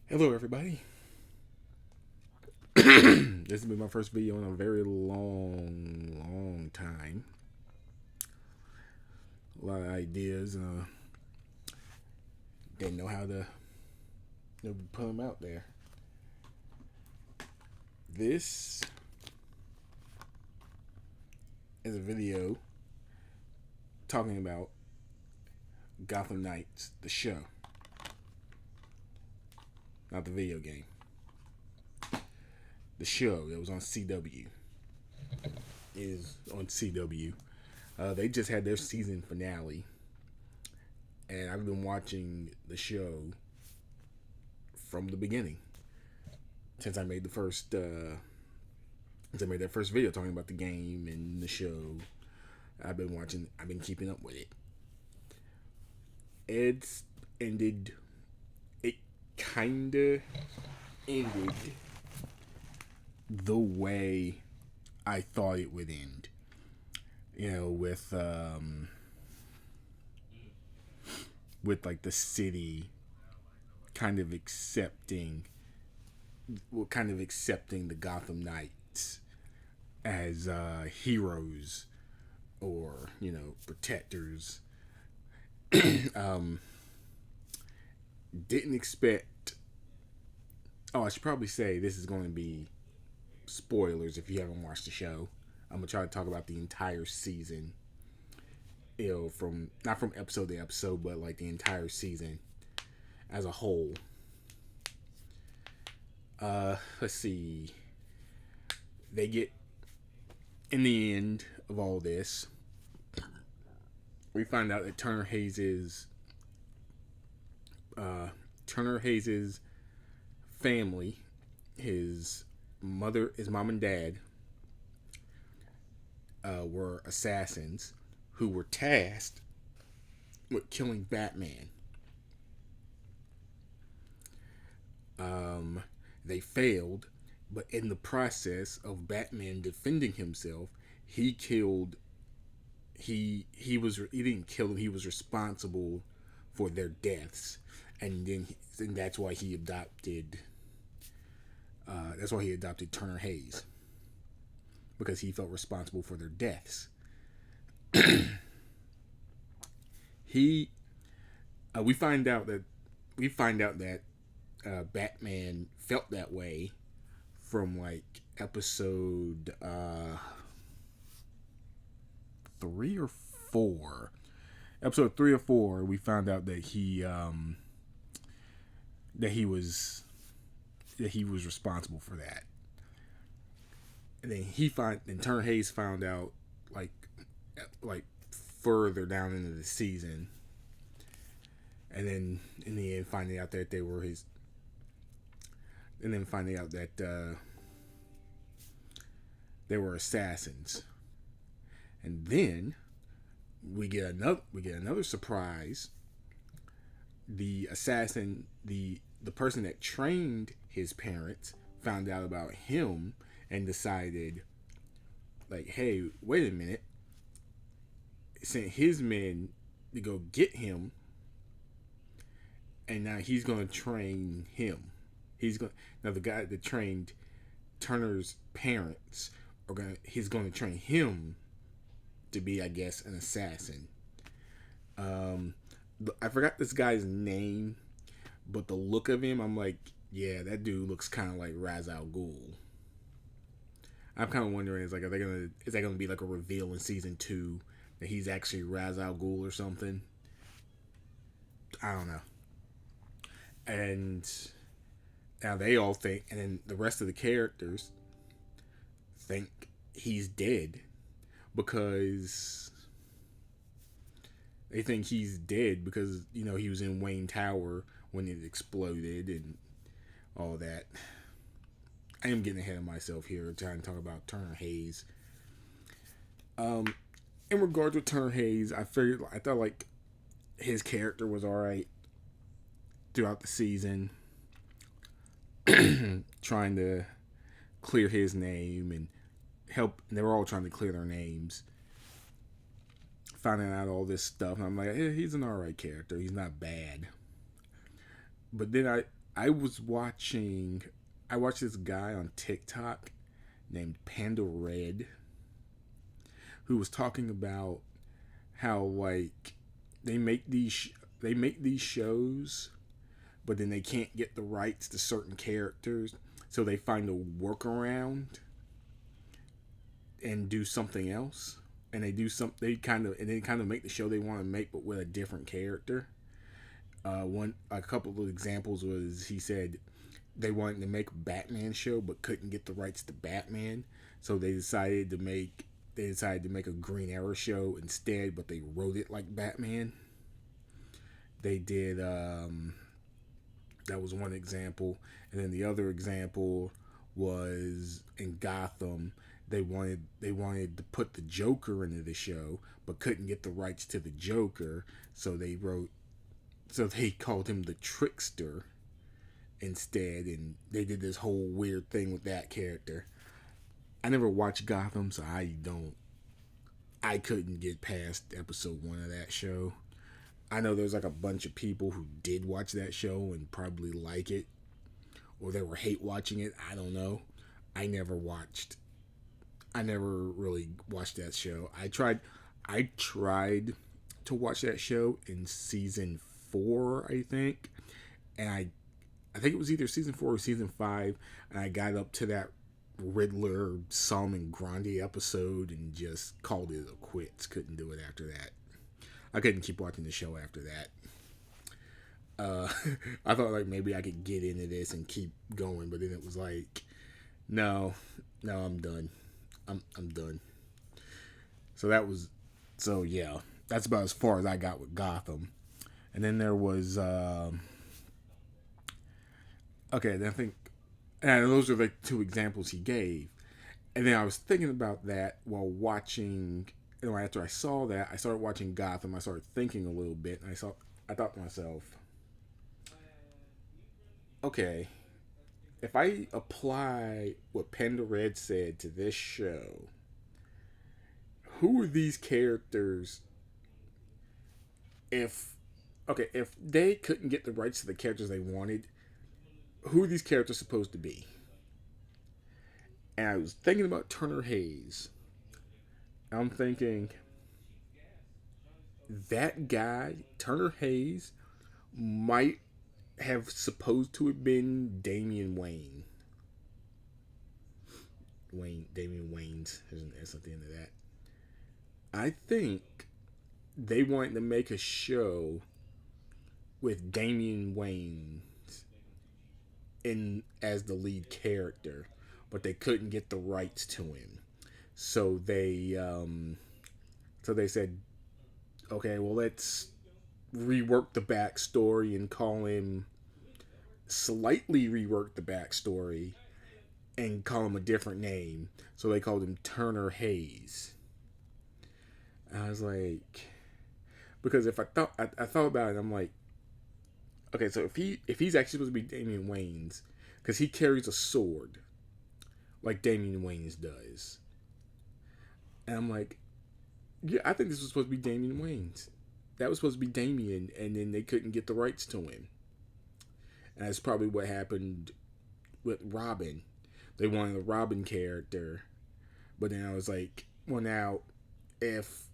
Hello, everybody. This has been my first video in a very long time. A lot of ideas, and didn't know how to put them out there. This is a video talking about Gotham Knights, the show, not the video game. The show that was on CW is on CW. They just had their season finale, and I've been watching the show from the beginning since I made the first since I made that first video talking about the game and the show. I've been keeping up with it. It's ended. It kinda ended the way I thought it would end. With like the city kind of accepting the Gotham Knights as heroes or protectors. um, didn't expect. Oh, I should probably say this is going to be spoilers if you haven't watched the show. I'm gonna try to talk about the entire season. From not from episode to episode, but like the entire season as a whole. Let's see. They get in the end of all this. We find out that Turner Hayes' family, his mom and dad, were assassins who were tasked with killing Batman. They failed, but in the process of Batman defending himself, he killed. He didn't kill them. He was responsible for their deaths, and that's why he adopted. That's why he adopted Turner Hayes, because he felt responsible for their deaths. he we find out that Batman felt that way from like episode 3 or 4. Episode 3 or 4, we found out that he was responsible for that. And then Turner Hayes found out like further down into the season, and then in the end finding out that they were his, and then finding out that they were assassins, and then we get another surprise. The assassin, the person that trained his parents, found out about him and decided, like, hey, wait a minute, sent his men to go get him, and now he's going to train him. Now the guy that trained Turner's parents he's going to train him to be, I guess, an assassin. I forgot this guy's name, but the look of him, I'm like, yeah, that dude looks kind of like Ra's al Ghul. I'm kind of wondering, is that gonna be like a reveal in season 2 that he's actually Ra's al Ghul or something? I don't know. And now they all think, and then the rest of the characters think he's dead, because they think he's dead because he was in Wayne Tower when it exploded and all that. I am getting ahead of myself here trying to talk about Turner Hayes. In regards to Turner Hayes, I thought like his character was alright throughout the season, trying to clear his name and help. And they were all trying to clear their names, finding out all this stuff. And I'm like, he's an alright character. He's not bad. But then I was watching. I watched this guy on TikTok named Panda Red who was talking about how like they make these they make these shows, but then they can't get the rights to certain characters, so they find a workaround and do something else. And they do some they kind of make the show they want to make, but with a different character. One a couple of examples was he said they wanted to make a Batman show but couldn't get the rights to Batman, so they decided to make a Green Arrow show instead, but they wrote it like Batman. They did that was one example, and then the other example was in Gotham. They wanted to put the Joker into the show, but couldn't get the rights to the Joker, so they called him the Trickster instead, and they did this whole weird thing with that character. I never watched Gotham, so I couldn't get past episode 1 of that show. I know there's like a bunch of people who did watch that show and probably like it, or they were hate watching it. I don't know. I never watched. I never really watched that show. I tried to watch that show in season 4, I think, and I think it was either season 4 or season 5, and I got up to that Riddler Solomon Grundy episode and just called it a quits. Couldn't do it after that. I couldn't keep watching the show after that. I thought like maybe I could get into this and keep going, but then it was like, no, I'm done. I'm done. So yeah, that's about as far as I got with Gotham. And then there was okay. Then I think, and those are the 2 examples he gave. And then I was thinking about that while watching. After I saw that, I started watching Gotham. I started thinking a little bit, and I thought to myself, okay, if I apply what Panda Red said to this show, who are these characters? If if they couldn't get the rights to the characters they wanted, who are these characters supposed to be? And I was thinking about Turner Hayes. I'm thinking that guy, Turner Hayes, might have supposed to have been Damian Wayne. Damian Wayne's has something into that. I think they wanted to make a show with Damian Wayne in as the lead character, but they couldn't get the rights to him. So they said, okay, well let's rework the backstory and call him slightly rework the backstory and call him a different name. So they called him Turner Hayes. And I was like, because if I thought about it, I'm like, okay, so if he's actually supposed to be Damian Wayne's, because he carries a sword like Damian Wayne's does, and I'm like, yeah, I think this was supposed to be Damian Wayne's. That was supposed to be Damian, and then they couldn't get the rights to him. And that's probably what happened with Robin. They wanted a Robin character, but then I was like, well, now if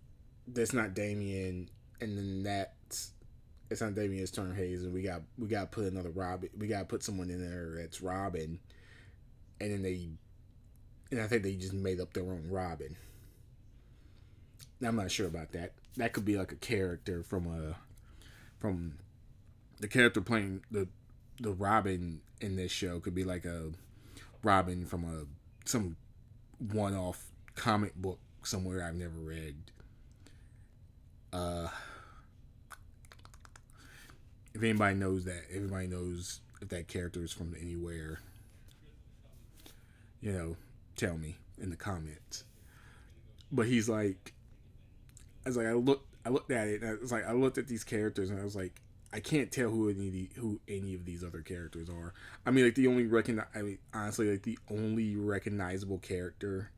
that's not Damian, and then it's not Damian, it's Turner Hayes, and we got to put another Robin. We got to put someone in there that's Robin, and then I think they just made up their own Robin. Now, I'm not sure about that. That could be like a character from the character playing the Robin in this show could be like a Robin from some one-off comic book somewhere I've never read. If anybody knows that, everybody knows if that character is from anywhere, tell me in the comments. But he's like, I was like, I looked at it, and I was like, I looked at these characters, and I was like, I can't tell who any of these other characters are. I mean, like honestly, like the only recognizable character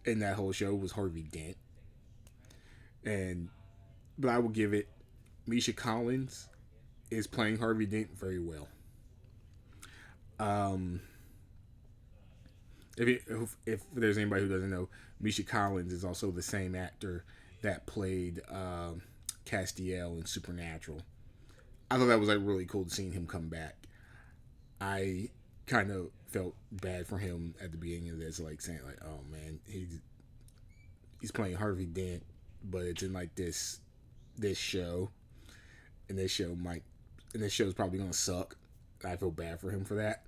in that whole show was Harvey Dent, but I will give it, Misha Collins is playing Harvey Dent very well. Um, if there's anybody who doesn't know, Misha Collins is also the same actor that played Castiel in Supernatural. I thought that was like really cool to seeing him come back. I kind of felt bad for him at the beginning of this, like saying like, "Oh man, he's playing Harvey Dent, but it's in like this show, and this show's probably gonna suck." I feel bad for him for that,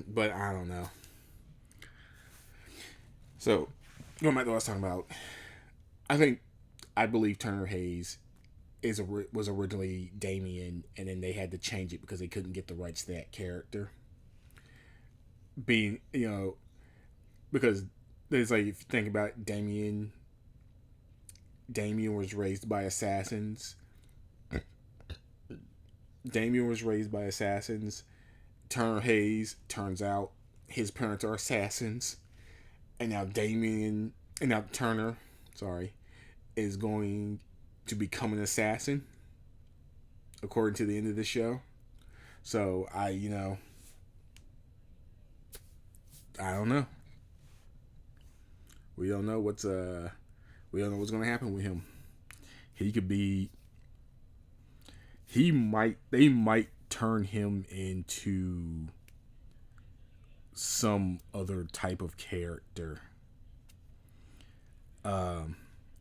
but I don't know. So going back to what I was talking about, I think I believe Turner Hayes was originally Damien, and then they had to change it because they couldn't get the rights to that character. Being because there's like if you think about it, Damien was raised by assassins. Damien was raised by assassins. Turner Hayes turns out his parents are assassins, and now Damien and now Turner, sorry, is going to become an assassin according to the end of the show. So I don't know. We don't know we don't know what's gonna happen with him. He could be they might turn him into some other type of character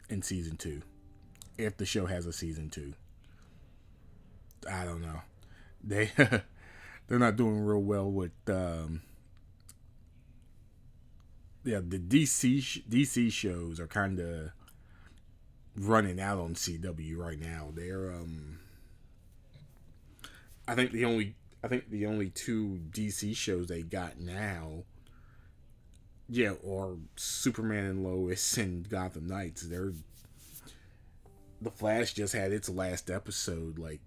in season 2 if the show has a season 2. I don't know. They they're not doing real well with the DC shows are kind of running out on CW right now. They're I think the only two DC shows they got now, yeah, are Superman and Lois and Gotham Knights. The Flash just had its last episode like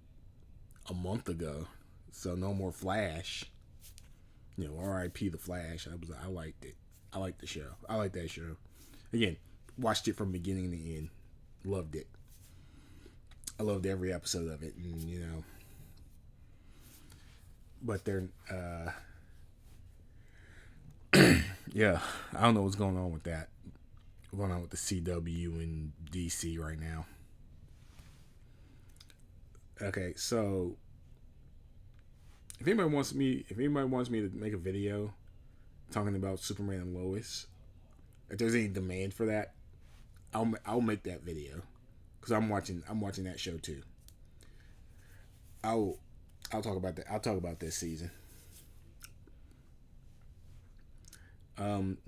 a month ago, so no more Flash. R.I.P. the Flash. I liked it. I liked the show. I like that show. Again, watched it from beginning to end. Loved it. I loved every episode of it, and but they're yeah, I don't know what's going on with that. What's going on with the CW and DC right now. Okay, so if anybody wants me to make a video talking about Superman and Lois, if there's any demand for that, I'll make that video because I'm watching that show too. I'll I'll talk about that. I'll talk about this season.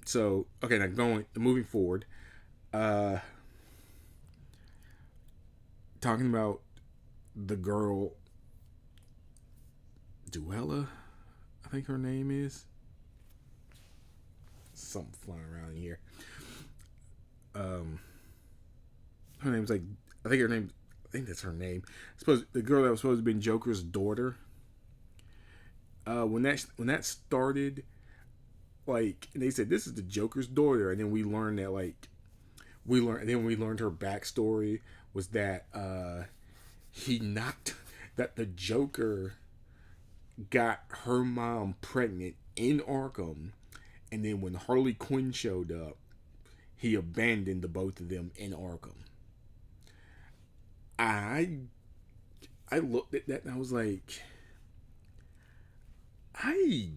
So okay, now moving forward, uh, talking about the girl Duella, I think her name is something flying around here. Um, her name's like I think her name. I think that's her name. Suppose the girl that was supposed to be Joker's daughter. When that started, like they said this is the Joker's daughter, and then we learned her backstory was that he knocked that the Joker got her mom pregnant in Arkham, and then when Harley Quinn showed up, he abandoned the both of them in Arkham. I I looked at that and I was like, I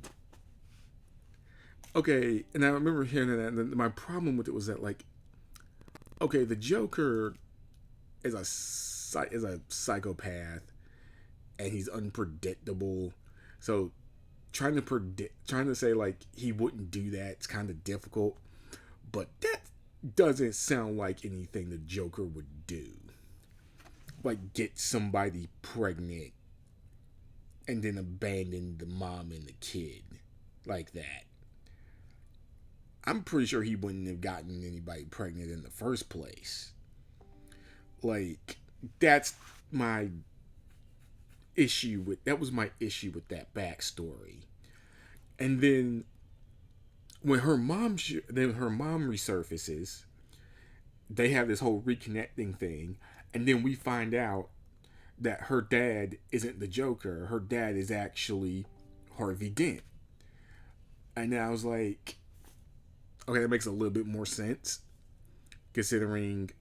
okay, and I remember hearing that. And my problem with it was that like, okay, the Joker is a psychopath, and he's unpredictable. So trying to say like he wouldn't do that, it's kind of difficult. But that doesn't sound like anything the Joker would do. Like get somebody pregnant and then abandon the mom and the kid like that. I'm pretty sure he wouldn't have gotten anybody pregnant in the first place. Like that's my that was my issue with that backstory. And then when her mom resurfaces, they have this whole reconnecting thing, and then we find out that her dad isn't the Joker. Her dad is actually Harvey Dent. And then I was like, okay, that makes a little bit more sense considering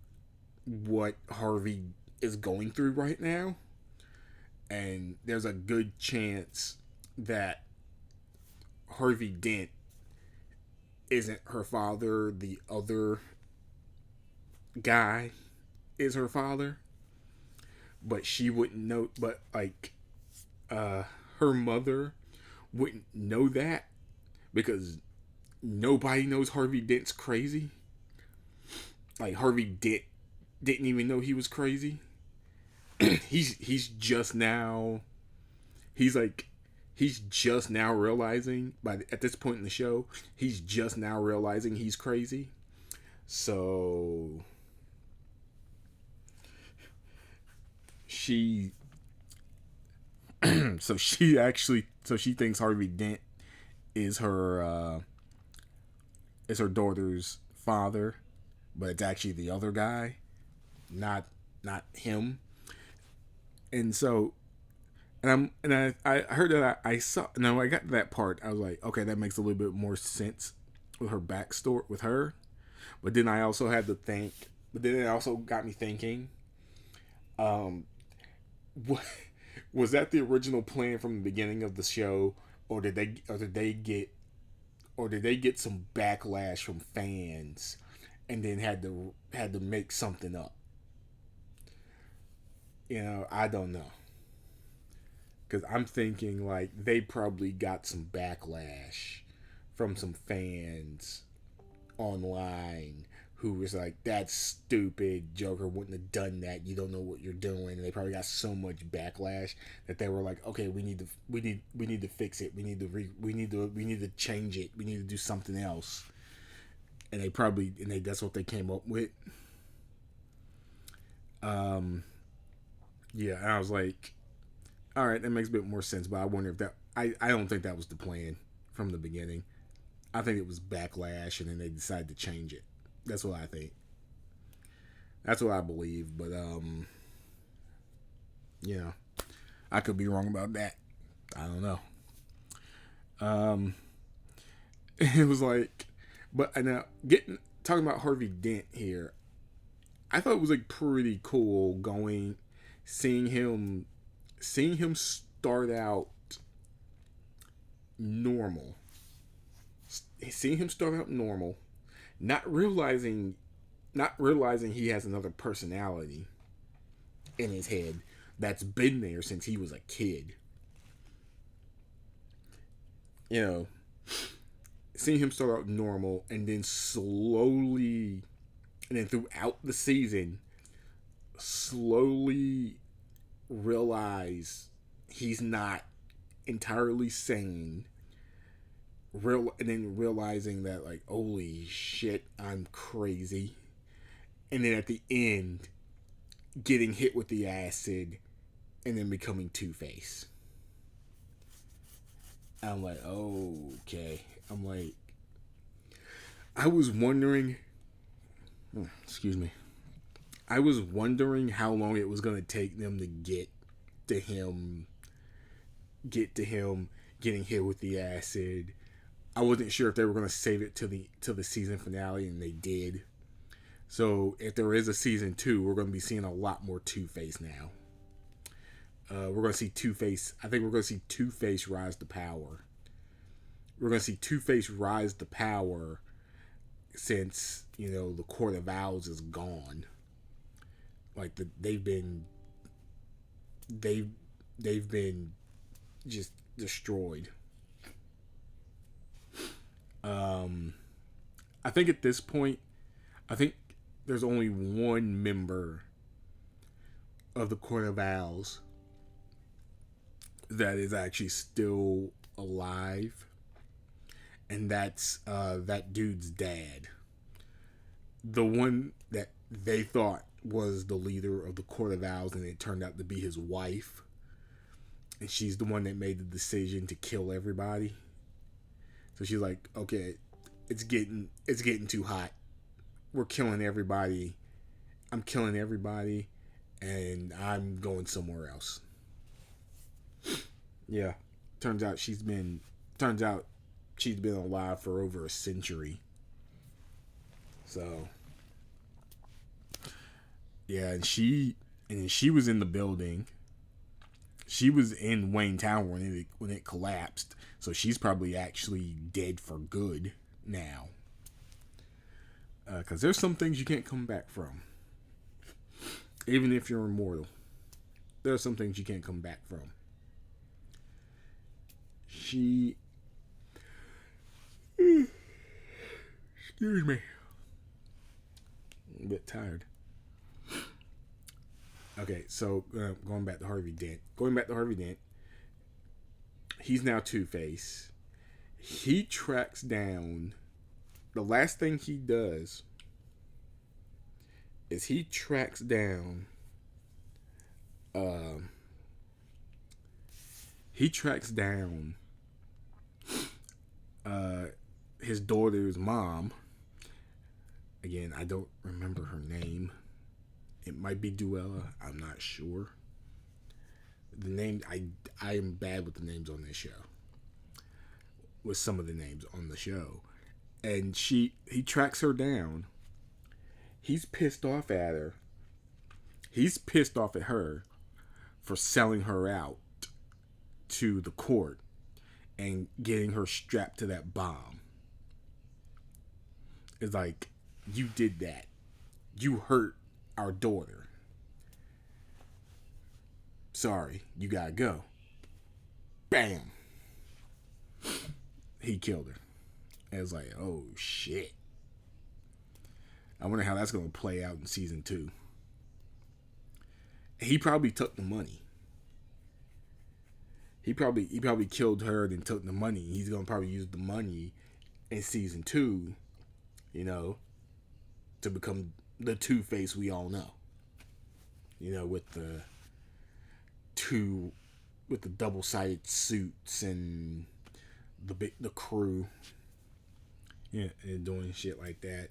what Harvey is going through right now. And there's a good chance that Harvey Dent isn't her father. The other guy is her father. But she wouldn't know. But, like, her mother wouldn't know that because nobody knows Harvey Dent's crazy. Like, Harvey Dent didn't even know he was crazy. he's just now he's just now realizing at this point in the show he's just now realizing he's crazy. So she she thinks Harvey Dent is her daughter's father, but it's actually the other guy, not him. And so I heard that I saw no I got to that part. I was like, okay, that makes a little bit more sense with her backstory with her. But then I also had to think. But then it also got me thinking. What was that the original plan from the beginning of the show, or did they get some backlash from fans, and then had to make something up? I don't know. Because I'm thinking like they probably got some backlash from some fans online who was like, "That's stupid. Joker wouldn't have done that. You don't know what you're doing." And they probably got so much backlash that they were like, "Okay, we need to fix it. We need to change it. We need to do something else." And that's what they came up with. Yeah, and I was like, all right, that makes a bit more sense. But I wonder if I don't think that was the plan from the beginning. I think it was backlash, and then they decided to change it. That's what I think. That's what I believe. But I could be wrong about that. I don't know. It was like, but now talking about Harvey Dent here, I thought it was like pretty cool seeing him start out normal. Seeing him start out normal, not realizing he has another personality in his head that's been there since he was a kid. Seeing him start out normal and then slowly, and then throughout the season, slowly realize he's not entirely sane. And then realizing that, like, holy shit, I'm crazy. And then at the end, getting hit with the acid and then becoming Two-Face. I'm like, okay. I'm like, I was wondering, excuse me, I was wondering how long it was going to take them to get to him getting hit with the acid. I wasn't sure if they were going to save it to the season finale, and they did. So if there is a season 2, we're going to be seeing a lot more Two-Face now. We're going to see Two-Face. I think we're going to see Two-Face rise to power. We're going to see Two-Face rise to power since, the Court of Owls is gone. Like, they've been just destroyed. I think at this point, there's only one member of the Court of Owls that is actually still alive, and that's that dude's dad. The one that they thought was the leader of the Court of Owls, and it turned out to be his wife. And she's the one that made the decision to kill everybody. So she's like, okay, it's getting too hot. We're killing everybody. I'm killing everybody, and I'm going somewhere else. Yeah. Turns out she's been turns out she's been alive for over a century. So yeah, and she was in the building. She was in Wayne Tower when it collapsed. So she's probably actually dead for good now. Because there's some things you can't come back from, even if you're immortal. There are some things you can't come back from. She, excuse me, I'm a bit tired. Okay, so going back to Harvey Dent. He's now Two-Face. He tracks down. The last thing he does is he tracks down. Uh, he tracks down his daughter's mom. Again, I don't remember her name. It might be Duella. I'm not sure. The name I am bad with the names on this show. With some of the names on the show, and he tracks her down. He's pissed off at her. He's pissed off at her for selling her out to the court and getting her strapped to that bomb. It's like, you did that. You hurt our daughter. Sorry, you gotta go. Bam. He killed her. And it's like, oh shit. I wonder how that's gonna play out in season 2. He probably took the money. He probably killed her and then took the money. He's gonna probably use the money in season 2, to become the Two-Face we all know. With the double-sided suits and the crew. Yeah, and doing shit like that.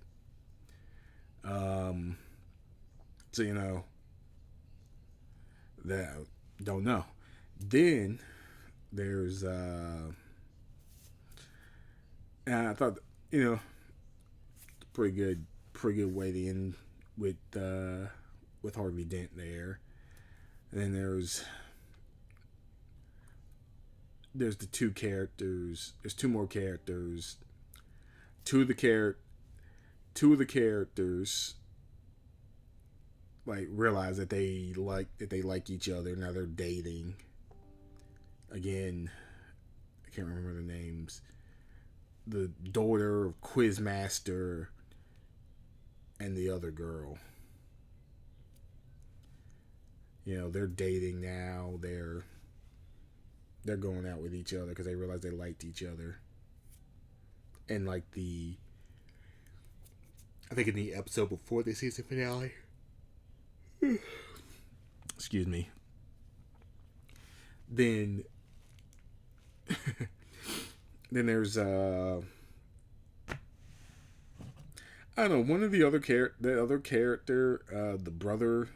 So that don't know. Then there's and I thought pretty good way to end with Harvey Dent there. And then there's the two characters. There's two more characters. Two of the characters realize that they like each other. Now they're dating. Again, I can't remember the names. The daughter of Quizmaster and the other girl. They're dating now. They're going out with each other because they realize they liked each other. And I think in the episode before the season finale, excuse me, then there's I don't know, one of the other character, the brother,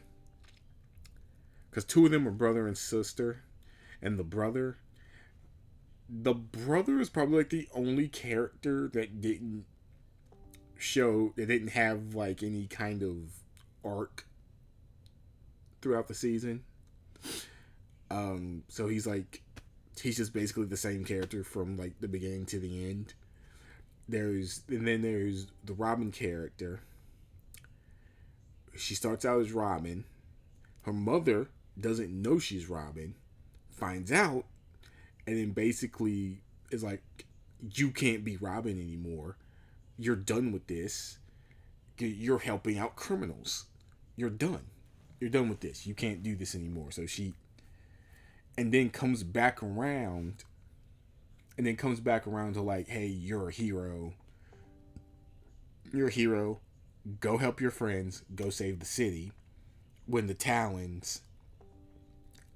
because two of them are brother and sister, and the brother is probably the only character that didn't have any kind of arc throughout the season. So he's just basically the same character from the beginning to the end. There's the Robin character. She starts out as Robin. Her mother doesn't know she's Robin, finds out, and then basically is like, you can't be Robin anymore. You're done with this. You're helping out criminals. You're done. You're done with this. You can't do this anymore. So and then comes back around. And then comes back around to hey, you're a hero. You're a hero. Go help your friends. Go save the city. When the Talons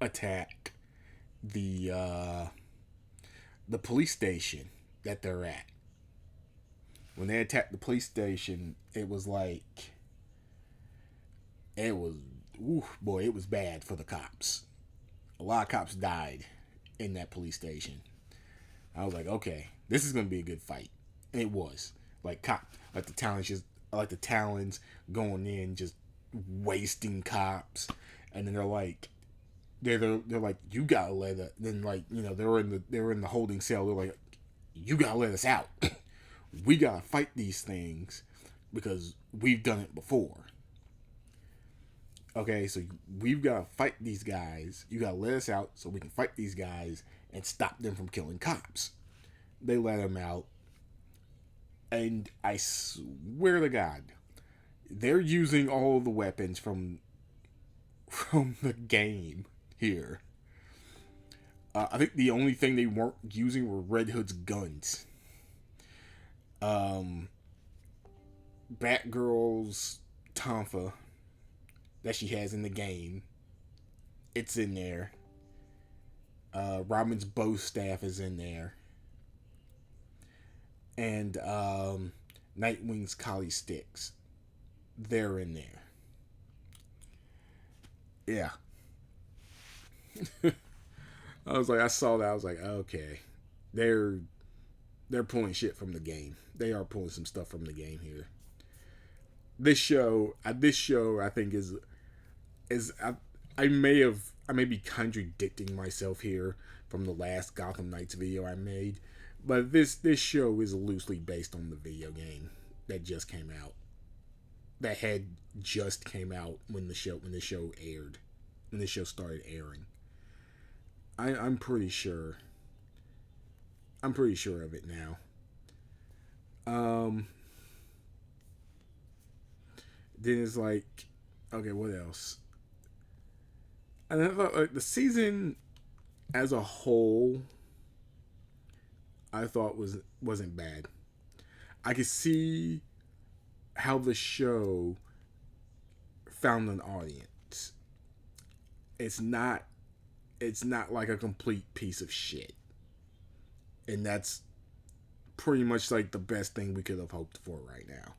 attack the police station that they're at. When they attacked the police station, it was it was bad for the cops. A lot of cops died in that police station. I was like, okay, this is gonna be a good fight, and it was. Like the Talons going in just wasting cops, and then they're like, you gotta let it. Then like they were in the holding cell. They're like, you gotta let us out. We gotta fight these things because we've done it before. Okay, so we've gotta fight these guys. You gotta let us out so we can fight these guys and stop them from killing cops. They let him out, and I swear to God, they're using all the weapons from the game here. I think the only thing they weren't using were Red Hood's guns. Um, Batgirl's tonfa that she has in the game, it's in there. Robin's bow staff is in there, and Nightwing's collie sticks, they're in there. Yeah. I saw that. I was like, okay, they're pulling shit from the game. They are pulling some stuff from the game here. This show, I think is I may be contradicting myself here from the last Gotham Knights video I made, but this show is loosely based on the video game that just came out. That had just came out when the show aired, when the show started airing. I'm pretty sure. I'm pretty sure of it now. Then it's like, okay, what else? And I thought like the season as a whole, I thought wasn't bad. I could see how the show found an audience. It's not like a complete piece of shit. And that's pretty much like the best thing we could have hoped for right now.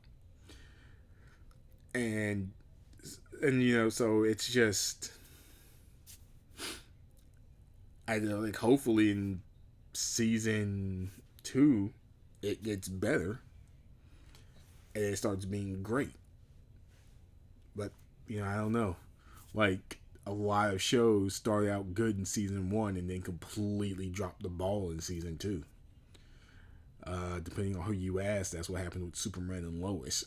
And so it's just, I know, like, hopefully in season 2 it gets better and it starts being great. But I don't know. Like, a lot of shows start out good in season 1 and then completely drop the ball in season 2. Depending on who you ask, that's what happened with Superman and Lois.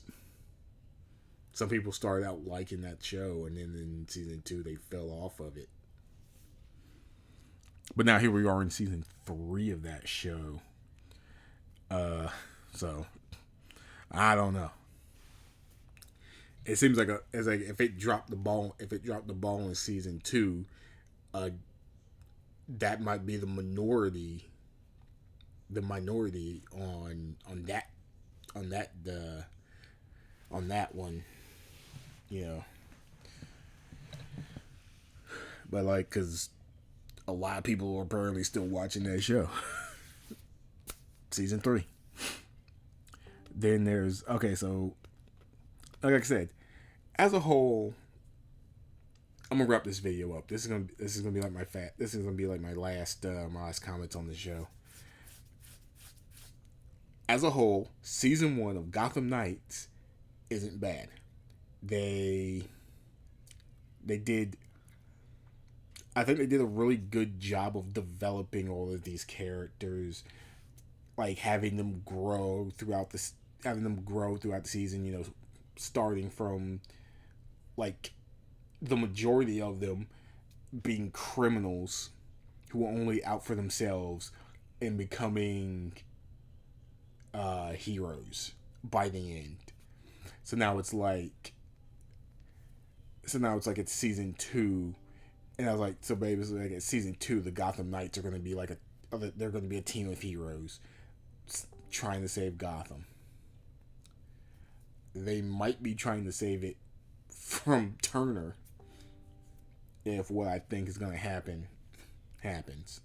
Some people started out liking that show, and then in season 2 they fell off of it. But now here we are in season 3 of that show. So I don't know. It seems like if it dropped the ball in season 2, that might be the minority on that one, But like, cause a lot of people are apparently still watching that show. Season 3. Then there's, okay, so like I said, as a whole, I'm gonna wrap this video up. This is gonna be like my last comments on the show. As a whole, season 1 of Gotham Knights isn't bad. I think they did a really good job of developing all of these characters, like having them grow throughout the season. Starting from like the majority of them being criminals who are only out for themselves and becoming heroes by the end. So now it's like it's season 2, and I was like, so baby, so like at season 2, the Gotham Knights are going to be they're going to be a team of heroes trying to save Gotham. They might be trying to save it from Turner if what I think is going to happen happens.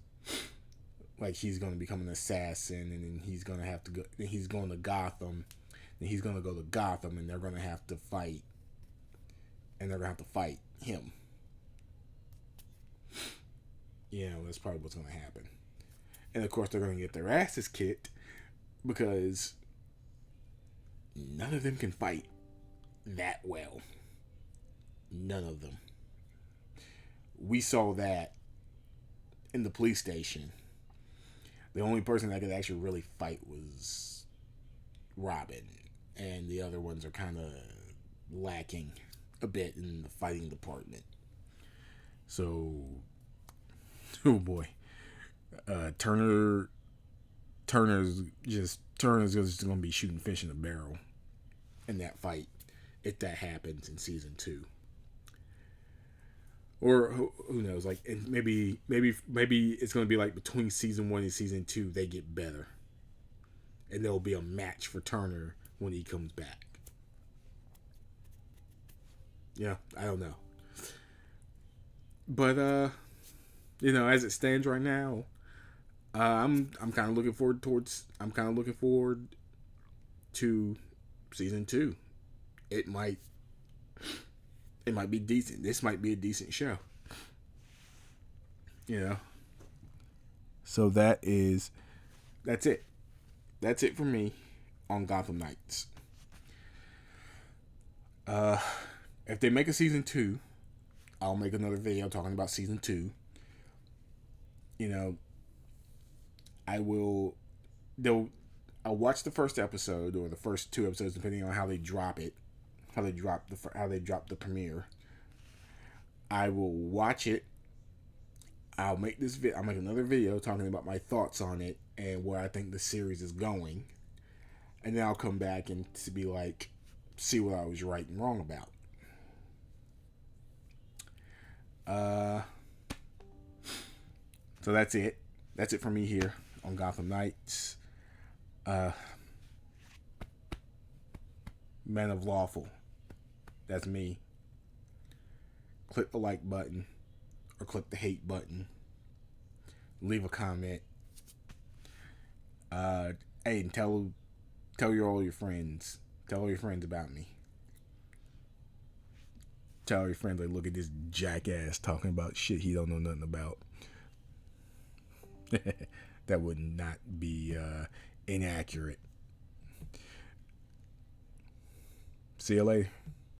Like, he's going to become an assassin, and then he's going to have to go. Then he's going to Gotham. Then he's going to go to Gotham, and they're going to have to fight. And they're going to have to fight him. That's probably what's going to happen. And of course, they're going to get their asses kicked because none of them can fight that well. None of them. We saw that in the police station. The only person that could actually really fight was Robin, and the other ones are kind of lacking a bit in the fighting department. So, oh boy, Turner's just going to be shooting fish in a barrel in that fight if that happens in season 2. Or who knows? Like maybe it's going to be like between season 1 and season 2 they get better, and there'll be a match for Turner when he comes back. Yeah, I don't know, but as it stands right now, I'm kind of looking forward to season 2. It might be decent. This might be a decent show. So that's it. That's it for me on Gotham Knights. If they make a season 2, I'll make another video talking about season 2. I will. I'll watch the first episode or the first 2 episodes, depending on how they drop it, how they drop the premiere. I will watch it. I'll make another video talking about my thoughts on it and where I think the series is going, and then I'll come back and to be like, see what I was right and wrong about. So that's it. That's it for me here on Gotham Knights. Man of Lawful. That's me. Click the like button or click the hate button. Leave a comment. Hey, and tell all your friends. Tell all your friends about me. Tell all your friends, like, look at this jackass talking about shit he don't know nothing about. That would not be inaccurate. See you later.